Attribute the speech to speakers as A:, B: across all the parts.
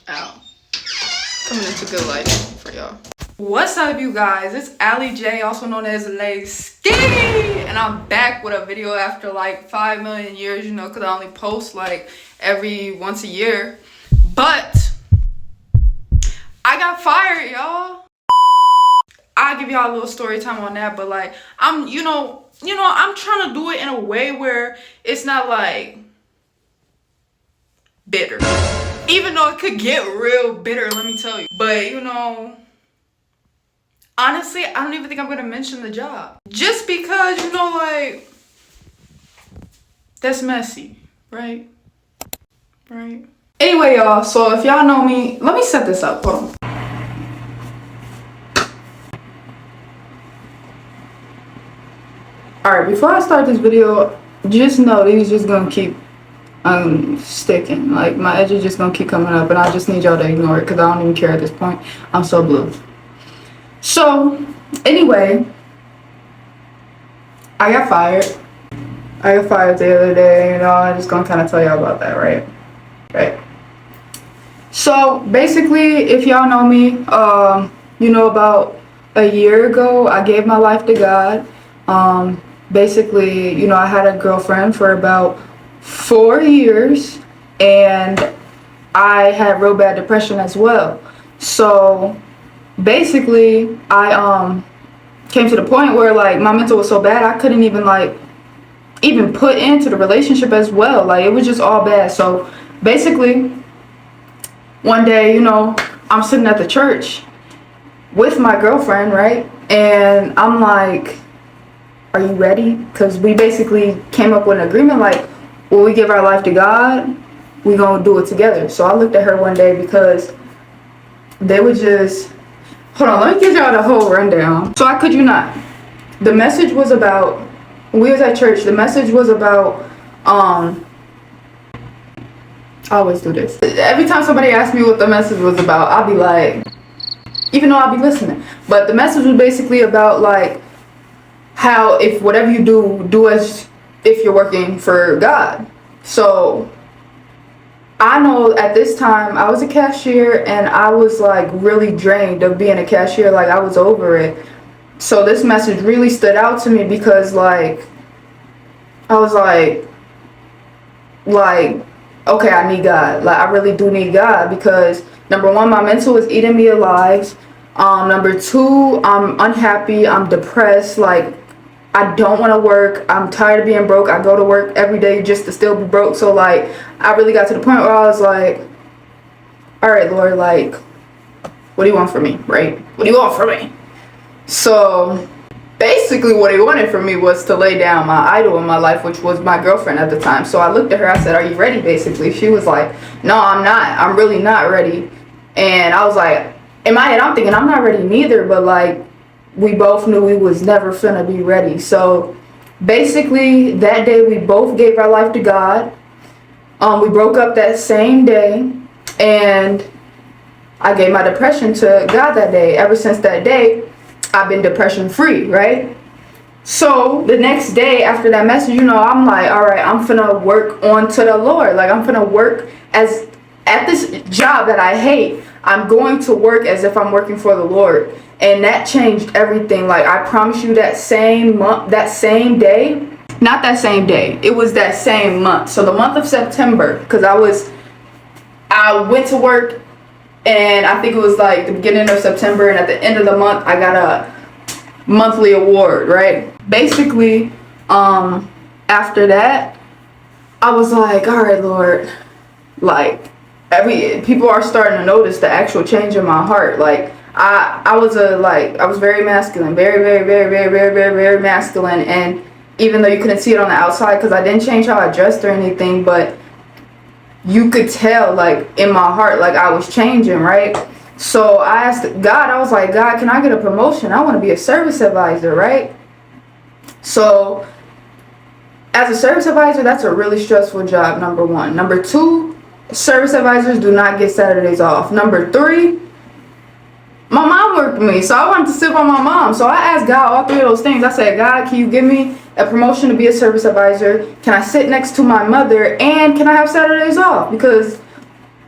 A: out. Coming into good lighting for y'all. What's up, you guys? It's Ali J, also known as Lay Ski, and I'm back with a video after like 5 million years, you know, because I only post like every once a year. But I got fired, y'all. I'll give y'all a little story time on that, but like I'm trying to do it in a way where it's not like bitter. Even though it could get real bitter, let me tell you. But you know, honestly, I don't even think I'm gonna mention the job. Just because, you know, like, that's messy, right? Right? Anyway, y'all, so if y'all know me, let me set this up. Hold on. Alright, before I start this video, just know these just gonna keep sticking. Like, my edge is just gonna keep coming up, and I just need y'all to ignore it because I don't even care at this point. I'm so blue. So, anyway, I got fired. I got fired the other day, you know, I'm just gonna kind of tell y'all about that, right? Right. So, basically, if y'all know me, you know, about a year ago, I gave my life to God. Basically, you know, I had a girlfriend for about 4 years, and I had real bad depression as well. So basically, I came to the point where like my mental was so bad I couldn't even put into the relationship as well. Like, it was just all bad. So basically, one day, you know, I'm sitting at the church with my girlfriend, right? And I'm like, are you ready? Because we basically came up with an agreement, like, when we give our life to God, we gonna do it together. So I looked at her one day because they would just, hold on, let me give y'all the whole rundown. So I kid you not, the message was about, when we was at church, the message was about, I always do this. Every time somebody asks me what the message was about, I'll be like, even though I'll be listening. But the message was basically about like, how if whatever you do as if you're working for God. So I know at this time I was a cashier and I was like really drained of being a cashier. Like, I was over it. So this message really stood out to me because like I was like okay, I need God. Like, I really do need God because number one, my mental is eating me alive. Number two, I'm unhappy, I'm depressed, like I don't want to work. I'm tired of being broke. I go to work every day just to still be broke. So like, I really got to the point where I was like, all right, Lord, like, what do you want from me, right? What do you want from me? So basically what he wanted from me was to lay down my idol in my life, which was my girlfriend at the time. So I looked at her, I said, are you ready, basically? She was like, no, I'm not. I'm really not ready. And I was like, in my head, I'm thinking, I'm not ready neither, but like, we both knew we was never finna be ready. So basically that day we both gave our life to God. We broke up that same day, and I gave my depression to God that day. Ever since that day, I've been depression free, right? So the next day after that message, you know, I'm like, all right, I'm finna work on to the Lord. Like, I'm finna work at this job that I hate. I'm going to work as if I'm working for the Lord. And that changed everything. Like, I promise you, that same month, that same day, not that same day, it was that same month. So the month of September, because I went to work, and I think it was like the beginning of September, and at the end of the month, I got a monthly award, right? Basically, after that, I was like, all right, Lord, like, people are starting to notice the actual change in my heart. Like, I was very masculine, very, very, very, very, very, very, very masculine. And even though you couldn't see it on the outside because I didn't change how I dressed or anything, but you could tell, like, in my heart, like, I was changing, right? So I asked God, I was like, God, can I get a promotion? I want to be a service advisor, right? So as a service advisor, that's a really stressful job, number one. Number two, service advisors do not get Saturdays off. Number three, my mom worked with me, so I wanted to sit by my mom. So I asked God all three of those things. I said, God, can you give me a promotion to be a service advisor? Can I sit next to my mother? And can I have Saturdays off? Because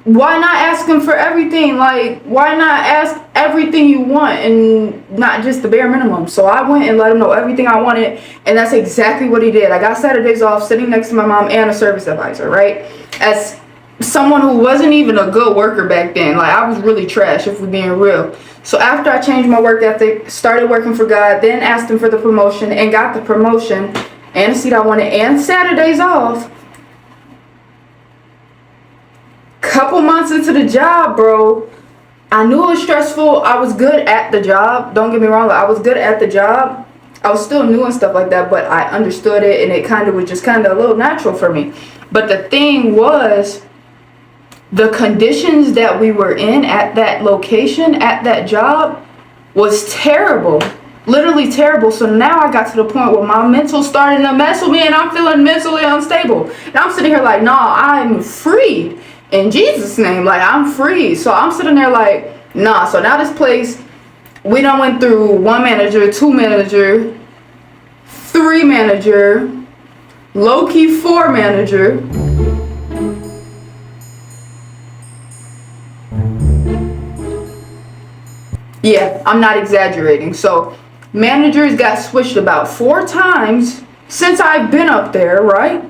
A: why not ask him for everything? Like, why not ask everything you want and not just the bare minimum? So I went and let him know everything I wanted, and that's exactly what he did. I got Saturdays off sitting next to my mom and a service advisor, right? As someone who wasn't even a good worker back then, like I was really trash if we're being real. So after I changed my work ethic, started working for God, then asked him for the promotion and got the promotion and the seat I wanted and Saturdays off. Couple months into the job, bro, I knew it was stressful. I was good at the job. Don't get me wrong, I was good at the job. I was still new and stuff like that, but I understood it, and it kind of was just kind of a little natural for me. But the thing was, the conditions that we were in at that location, at that job, was terrible. Literally terrible. So now I got to the point where my mental starting to mess with me, and I'm feeling mentally unstable. And I'm sitting here like, nah, I'm freed. In Jesus' name, like, I'm free. So I'm sitting there like, nah. So now this place, we done went through 1 manager, 2 manager, 3 manager, low-key 4 manager. Yeah, I'm not exaggerating. So managers got switched about 4 times since I've been up there, right?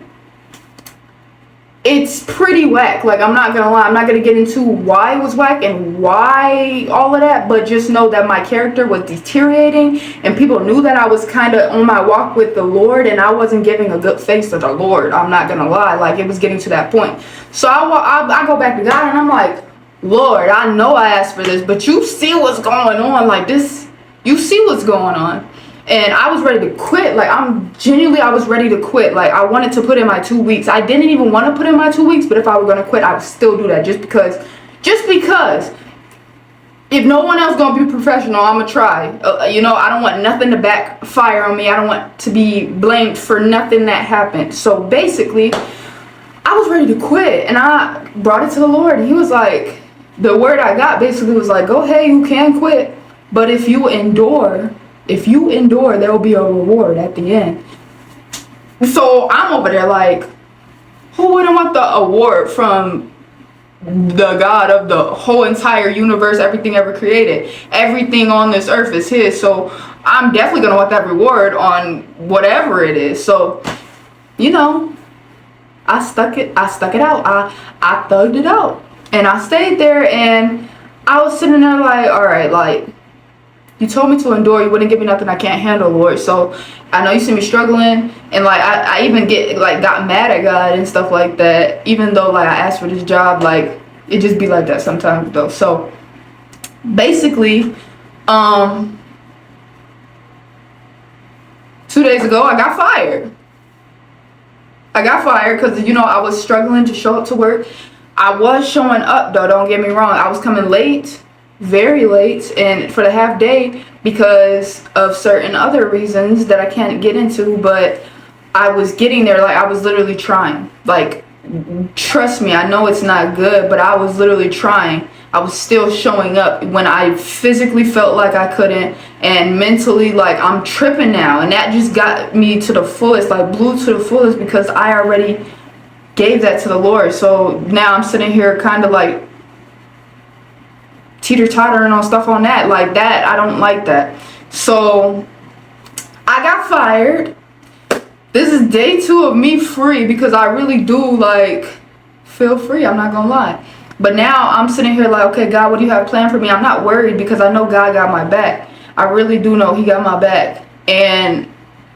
A: It's pretty whack. Like, I'm not gonna lie, I'm not gonna get into why it was whack and why all of that, but just know that my character was deteriorating, and people knew that I was kind of on my walk with the Lord, and I wasn't giving a good face to the Lord. I'm not gonna lie, like, it was getting to that point. So I go back to God, and I'm like, Lord, I know I asked for this, but you see what's going on, like this, you see what's going on. And I was ready to quit. Like, I was ready to quit. Like, I wanted to put in my 2 weeks. I didn't even want to put in my 2 weeks, but if I were going to quit, I would still do that just because if no one else going to be professional, I'm going to try. I don't want nothing to backfire on me. I don't want to be blamed for nothing that happened. So basically, I was ready to quit, and I brought it to the Lord. And he was like, the word I got basically was like, go ahead, you can quit, but if you endure, there will be a reward at the end. So I'm over there like, who wouldn't want the award from the God of the whole entire universe, everything ever created? Everything on this earth is his. So I'm definitely going to want that reward on whatever it is. So, I stuck it out. I thugged it out. And I stayed there, and I was sitting there like, all right, like, you told me to endure. You wouldn't give me nothing I can't handle, Lord. So I know you see me struggling, and like I even got mad at God and stuff like that. Even though like I asked for this job, like it just be like that sometimes though. So basically, 2 days ago I got fired. Because I was struggling to show up to work. I was showing up though. Don't get me wrong. I was coming late. Very late, and for the half day because of certain other reasons that I can't get into, but I was getting there. Like, I was literally trying. Like, trust me, I know it's not good, but I was literally trying. I was still showing up when I physically felt like I couldn't, and mentally, like, I'm tripping now, and that just got me to the fullest, like blew to the fullest, because I already gave that to the Lord. So now I'm sitting here kind of like teeter-tottering on stuff on that, like that. I don't like that. So I got fired. This is day 2 of me free, because I really do like feel free, I'm not gonna lie. But now I'm sitting here like, okay, God, what do you have planned for me? I'm not worried, because I know God got my back. I really do know he got my back, and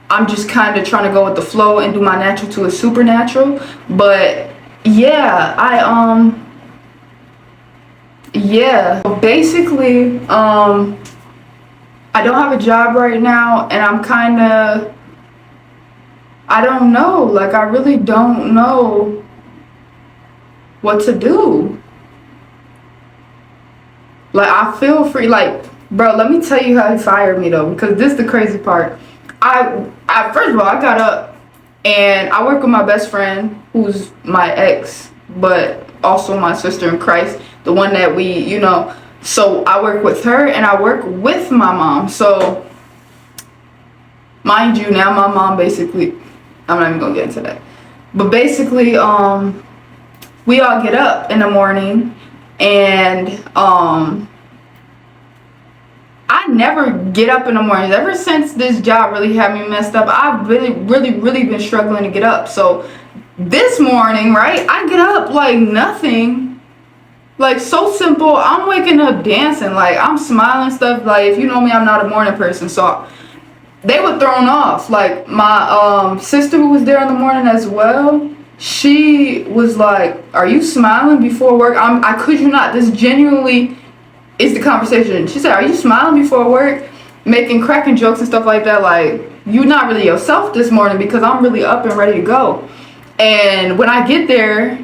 A: I'm just kind of trying to go with the flow and do my natural to a supernatural. But yeah, basically, I don't have a job right now, and I'm kind of, I don't know, like, I really don't know what to do. Like, I feel free, like, bro, let me tell you how he fired me, though, because this is the crazy part. First of all, I got up, and I work with my best friend, who's my ex, but also my sister in Christ, the one that we, so I work with her, and I work with my mom. So mind you, now my mom basically, I'm not even gonna get into that, but basically we all get up in the morning, And I never get up in the mornings. Ever since this job really had me messed up, I've really been struggling to get up. So this morning, right, I get up like nothing. Like, so simple. I'm waking up dancing. Like, I'm smiling stuff. Like, if you know me, I'm not a morning person. So they were thrown off. Like, my sister who was there in the morning as well, she was like, are you smiling before work? I kid you not. This genuinely is the conversation. She said, are you smiling before work? Cracking jokes and stuff like that. Like, you're not really yourself this morning because I'm really up and ready to go. And when I get there,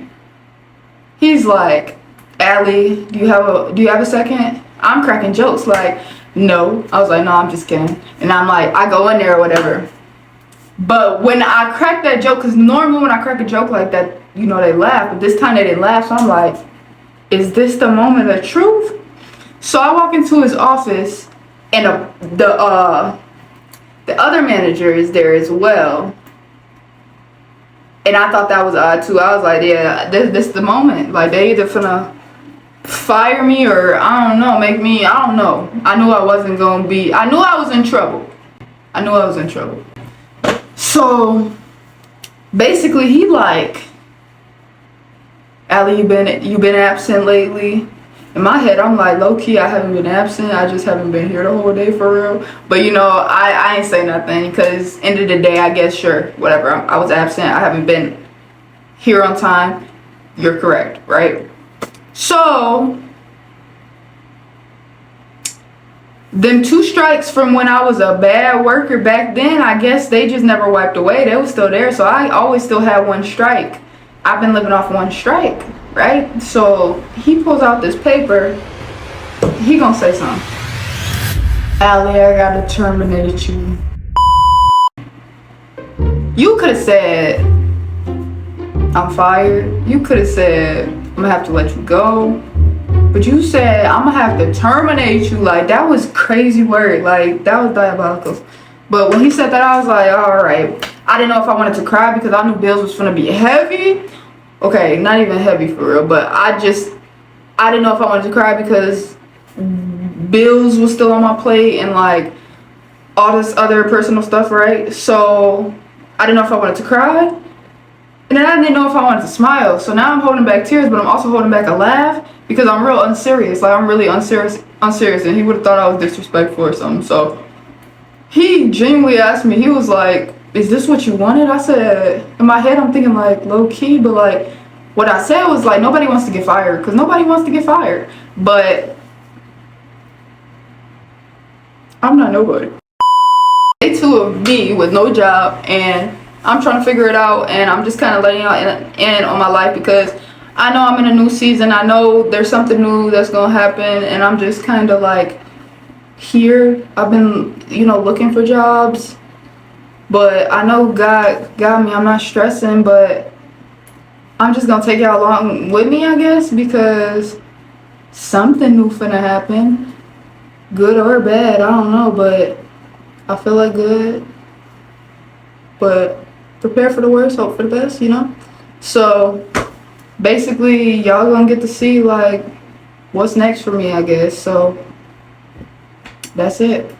A: he's like, Allie, do you have a second? I'm cracking jokes. Like, no. I was like, no, I'm just kidding. And I'm like, I go in there or whatever. But when I crack that joke, because normally when I crack a joke like that, you know, they laugh. But this time they didn't laugh. So I'm like, is this the moment of truth? So I walk into his office, and the other manager is there as well. And I thought that was odd too. I was like, yeah, this the moment. Like, they either finna fire me or, I don't know, I don't know. I knew I wasn't gonna be, I knew I was in trouble. So basically he like, Allie, you been absent lately? In my head, I'm like, low-key, I haven't been absent. I just haven't been here the whole day for real. But, you know, I ain't say nothing because end of the day, I guess, sure, whatever. I was absent. I haven't been here on time. You're correct, right? So, them 2 strikes from when I was a bad worker back then, I guess they just never wiped away. They were still there. So, I always still had 1 strike. I've been living off 1 strike. Right? So he pulls out this paper. He gonna say something. Allie, I gotta terminate you. You could have said, I'm fired. You could have said, I'm gonna have to let you go. But you said, I'm gonna have to terminate you. Like, that was crazy word. Like, that was diabolical. But when he said that, I was like, all right. I didn't know if I wanted to cry because I knew bills was gonna be heavy. Okay, not even heavy for real, but I didn't know if I wanted to cry because bills was still on my plate and like all this other personal stuff, right? So I didn't know if I wanted to cry, and then I didn't know if I wanted to smile. So now I'm holding back tears, but I'm also holding back a laugh because I'm real unserious. Like, I'm really unserious, and he would have thought I was disrespectful or something. So he genuinely asked me, he was like, is this what you wanted? I said, in my head, I'm thinking like low key, but like what I said was like, nobody wants to get fired because nobody wants to get fired. But I'm not nobody. Day 2 of me with no job, and I'm trying to figure it out, and I'm just kind of letting y'all in on my life because I know I'm in a new season. I know there's something new that's gonna happen, and I'm just kind of like here. I've been, you know, looking for jobs. But I know God got me. I'm not stressing, but I'm just going to take y'all along with me, I guess, because something new finna happen. Good or bad, I don't know, but I feel like good. But prepare for the worst, hope for the best, you know? So basically, y'all going to get to see, like, what's next for me, I guess. So that's it.